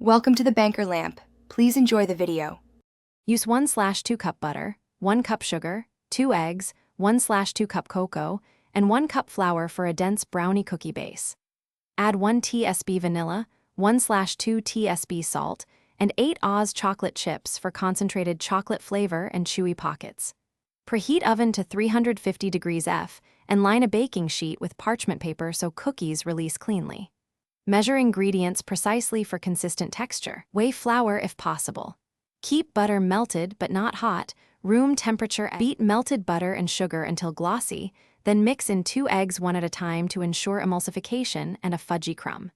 Welcome to the Banker Lamp. Please enjoy the video. Use 1/2 cup butter, 1 cup sugar, 2 eggs, 1/2 cup cocoa, and 1 cup flour for a dense brownie cookie base. Add 1 tsp vanilla, 1/2 tsp salt, and 8 Oz chocolate chips for concentrated chocolate flavor and chewy pockets. Preheat oven to 350 degrees F and line a baking sheet with parchment paper so cookies release cleanly. Measure ingredients precisely for consistent texture. Weigh flour if possible. Keep butter melted but not hot, room temperature. Beat melted butter and sugar until glossy, then mix in 2 eggs one at a time to ensure emulsification and a fudgy crumb.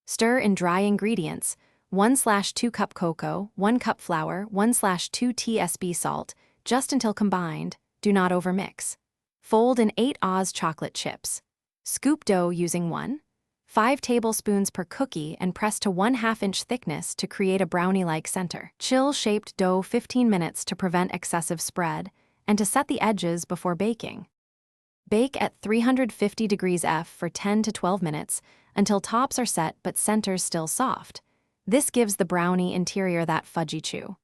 Stir in dry ingredients, 1/2 cup cocoa, 1 cup flour, 1/2 tsp salt, just until combined, do not overmix. Fold in 8 Oz chocolate chips. Scoop dough using 1.5 tablespoons per cookie and press to 1/2 inch thickness to create a brownie-like center. Chill shaped dough 15 minutes to prevent excessive spread and to set the edges before baking. Bake at 350 degrees F for 10 to 12 minutes until tops are set but centers still soft. This gives the brownie interior that fudgy chew.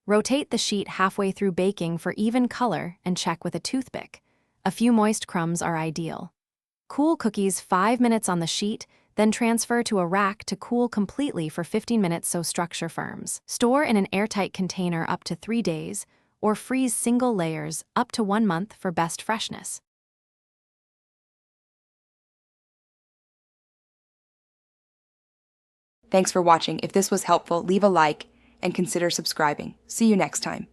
Rotate the sheet halfway through baking for even color and check with a toothpick. A few moist crumbs are ideal. Cool cookies 5 minutes on the sheet, then transfer to a rack to cool completely for 15 minutes so structure firms. Store in an airtight container up to 3 days, or freeze single layers up to 1 month for best freshness. Thanks for watching. If this was helpful, leave a like and consider subscribing. See you next time.